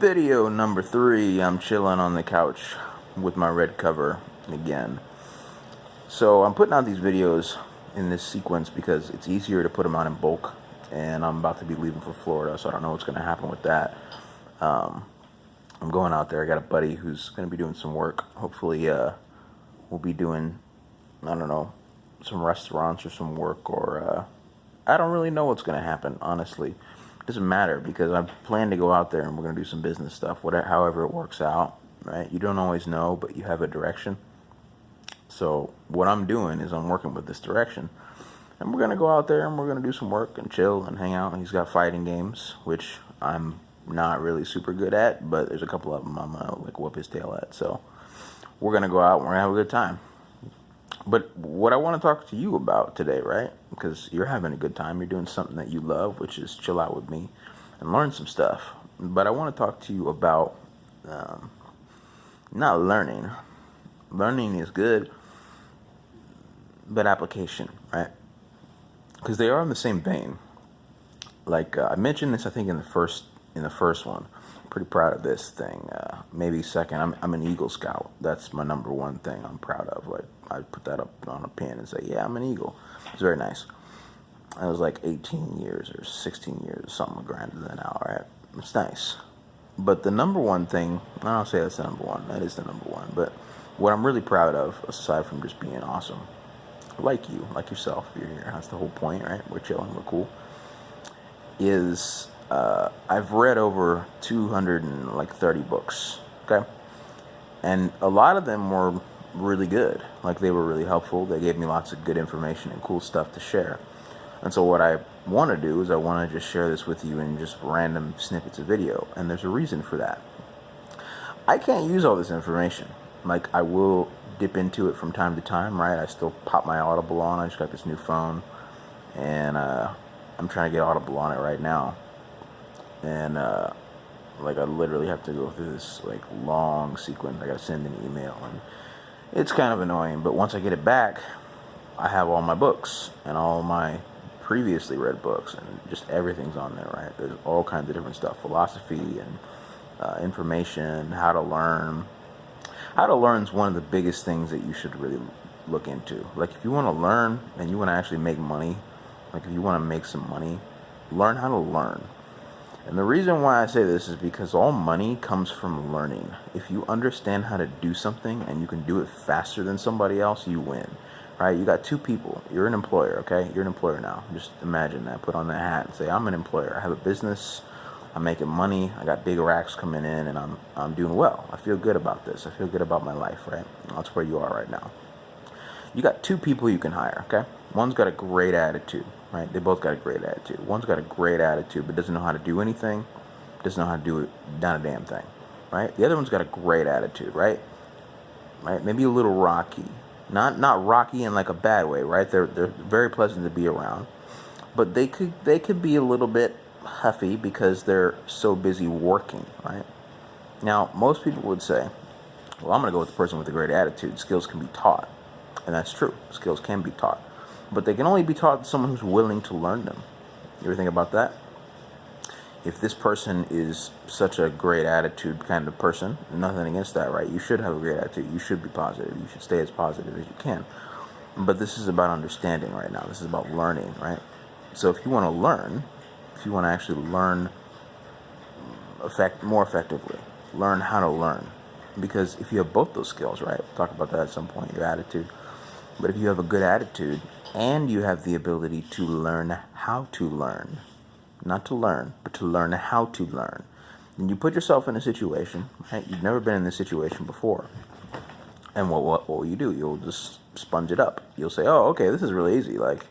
Video number 3, I'm chilling on the couch with my red cover again. So I'm putting out these videos in this sequence because it's easier to put them out in bulk, and I'm about to be leaving for Florida, so I don't know what's going to happen with that. I'm going out there. I got a buddy who's going to be doing some work. Hopefully we'll be doing, I don't know, some restaurants or some work, or I don't really know what's going to happen, honestly. It doesn't matter because I plan to go out there and we're going to do some business stuff, whatever, however it works out, right? You don't always know, but you have a direction. So what I'm doing is I'm working with this direction, and we're going to go out there and we're going to do some work and chill and hang out. He's got fighting games, which I'm not really super good at, but there's a couple of them I'm going to like whoop his tail at. So we're going to go out and we're going to have a good time. But what I want to talk to you about today, right? Because you're having a good time. You're doing something that you love, which is chill out with me and learn some stuff. But I want to talk to you about not learning. Learning is good, but application, right? Because they are in the same vein. Like I mentioned this, I think in the first one. Pretty proud of this thing. Maybe second, I'm an Eagle Scout. That's my number one thing I'm proud of. Like I put that up on a pin and say, yeah, I'm an Eagle. It's very nice. I was like 18 years or 16 years or something grander than now, right? It's nice. But the number one thing, I don't say that's the number one. That is the number one. But what I'm really proud of, aside from just being awesome, like you, like yourself, you're here. That's the whole point, right? We're chilling, we're cool. Is I've read over 230 books, okay? And a lot of them were really good. Like, they were really helpful. They gave me lots of good information and cool stuff to share. And so what I want to do is I want to just share this with you in just random snippets of video. And there's a reason for that. I can't use all this information. Like, I will dip into it from time to time, right? I still pop my Audible on. I just got this new phone, and I'm trying to get Audible on it right now. And like I literally have to go through this like long sequence. I gotta send an email, and it's kind of annoying. But once I get it back, I have all my books and all my previously read books, and just everything's on there, right? There's all kinds of different stuff, philosophy and information, how to learn. How to learn is one of the biggest things that you should really look into. Like, if you want to learn and you want to actually make money, like if you want to make some money, learn how to learn. And the reason why I say this is because all money comes from learning. If you understand how to do something and you can do it faster than somebody else, you win, right? You got two people. You're an employer, okay? You're an employer now. Just imagine that. Put on that hat and say, I'm an employer. I have a business. I'm making money. I got big racks coming in, and I'm doing well. I feel good about this. I feel good about my life, right? That's where you are right now. You got two people you can hire, okay? One's got a great attitude, right? They both got a great attitude. One's got a great attitude but doesn't know how to do anything, doesn't know how to do it, not a damn thing, right? The other one's got a great attitude, right? Right? Maybe a little rocky. Not rocky in like a bad way, right? They're very pleasant to be around. But they could be a little bit huffy because they're so busy working, right? Now, most people would say, well, I'm going to go with the person with a great attitude. Skills can be taught. And that's true. Skills can be taught. But they can only be taught to someone who's willing to learn them. You ever think about that? If this person is such a great attitude kind of person, nothing against that, right? You should have a great attitude. You should be positive. You should stay as positive as you can. But this is about understanding right now. This is about learning, right? So if you want to learn, if you want to actually learn more effectively, learn how to learn. Because if you have both those skills, right? We'll talk about that at some point, your attitude. But if you have a good attitude and you have the ability to learn how to learn, not to learn, but to learn how to learn, then you put yourself in a situation, right? You've never been in this situation before. And what will you do? You'll just sponge it up. You'll say, oh, okay, this is really easy. Like,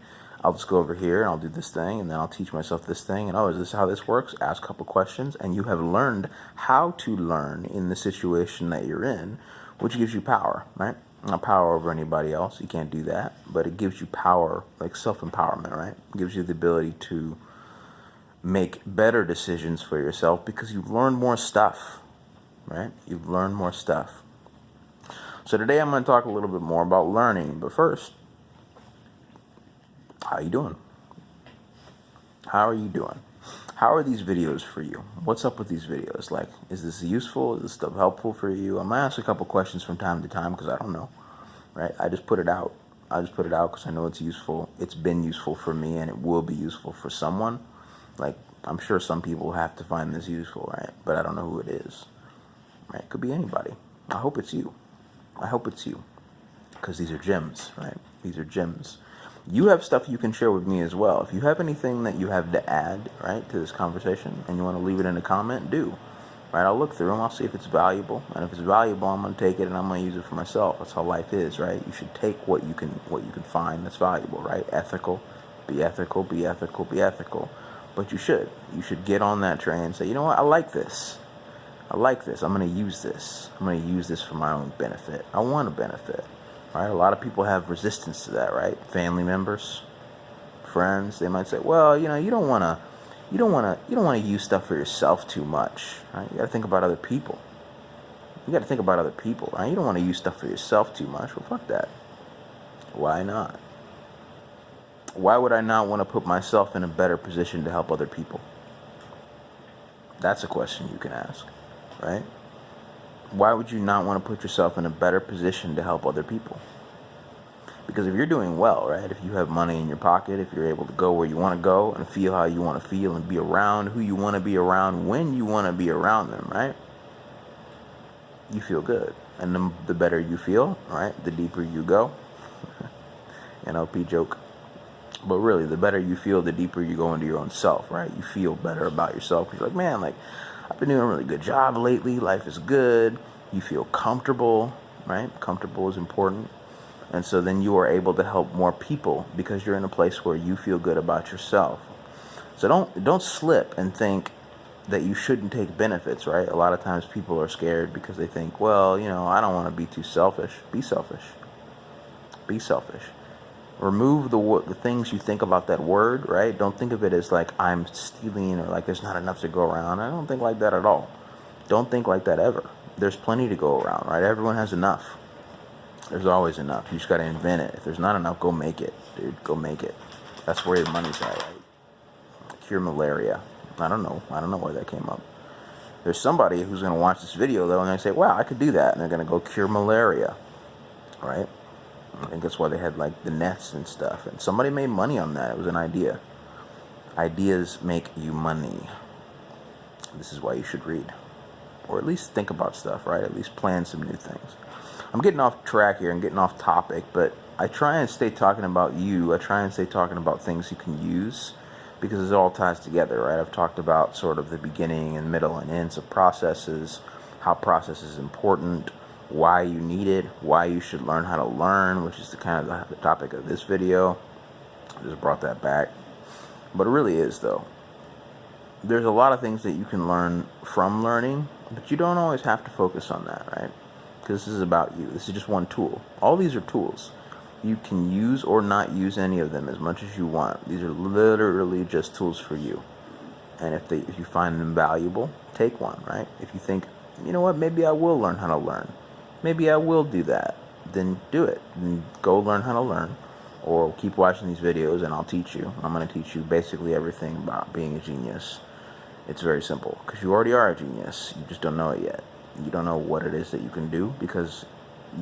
I'll just go over here and I'll do this thing, and then I'll teach myself this thing. And, oh, is this how this works? Ask a couple questions. And you have learned how to learn in the situation that you're in, which gives you power, right? Not power over anybody else. You can't do that. But it gives you power, like self-empowerment, right? It gives you the ability to make better decisions for yourself because you've learned more stuff, right? You've learned more stuff. So today I'm going to talk a little bit more about learning. But first, how you doing? How are you doing? How are these videos for you? What's up with these videos? Like, is this useful? Is this stuff helpful for you? I'm gonna ask a couple questions from time to time because I don't know, right? I just put it out. I just put it out because I know it's useful. It's been useful for me, and it will be useful for someone. Like, I'm sure some people have to find this useful, right? But I don't know who it is, right? It could be anybody. I hope it's you. I hope it's you, because these are gems, right? These are gems. You have stuff you can share with me as well. If you have anything that you have to add, right, to this conversation, and you want to leave it in a comment, do. Right, I'll look through them. I'll see if it's valuable, and if it's valuable, I'm going to take it and I'm going to use it for myself. That's how life is, right? You should take what you can find that's valuable, right? Ethical, be ethical, be ethical, be ethical. But you should get on that train and say, you know what, I like this. I like this. I'm going to use this. I'm going to use this for my own benefit. I want to benefit. Right? A lot of people have resistance to that, right? Family members, friends, they might say, well, you don't want to use stuff for yourself too much, right? You got to think about other people. Right? You don't want to use stuff for yourself too much. Well, fuck that. Why not? Why would I not want to put myself in a better position to help other people? That's a question you can ask, right? Why would you not want to put yourself in a better position to help other people? Because if you're doing well, right, if you have money in your pocket, if you're able to go where you want to go and feel how you want to feel and be around who you want to be around when you want to be around them, right, you feel good. And the better you feel, right, the deeper you go. NLP joke. But really, the better you feel, the deeper you go into your own self, right? You feel better about yourself. You're like, man, like, I've been doing a really good job lately. Life is good. You feel comfortable, right? Comfortable is important. And so then you are able to help more people because you're in a place where you feel good about yourself. So don't slip and think that you shouldn't take benefits, right? A lot of times people are scared because they think, well, I don't want to be too selfish. Be selfish. Be selfish. Remove the things you think about that word, right? Don't think of it as like I'm stealing or like there's not enough to go around. I don't think like that at all. Don't think like that ever. There's plenty to go around, right? Everyone has enough. There's always enough. You just got to invent it. If there's not enough, go make it, dude. Go make it. That's where your money's at, right? Cure malaria. I don't know where that came up. There's somebody who's going to watch this video, though, and they say, wow, I could do that. And they're going to go cure malaria, right? I think that's why they had like the nets and stuff. And somebody made money on that. It was an idea. Ideas make you money. This is why you should read. Or at least think about stuff, right? At least plan some new things. I'm getting off track here and getting off topic, but I try and stay talking about you. I try and stay talking about things you can use because it all ties together, right? I've talked about sort of the beginning and middle and ends of processes, how process is important, why you need it, why you should learn how to learn, which is the topic of this video. I just brought that back. But it really is, though. There's a lot of things that you can learn from learning, but you don't always have to focus on that, right? Because this is about you. This is just one tool. All these are tools. You can use or not use any of them as much as you want. These are literally just tools for you. And if you find them valuable, take one, right? If you think, you know what, maybe I will learn how to learn. Maybe I will do that. Then do it. And go learn how to learn. Or keep watching these videos and I'll teach you. I'm going to teach you basically everything about being a genius. It's very simple. Because you already are a genius. You just don't know it yet. You don't know what it is that you can do because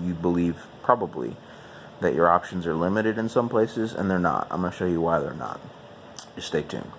you believe probably that your options are limited in some places, and they're not. I'm going to show you why they're not. Just stay tuned.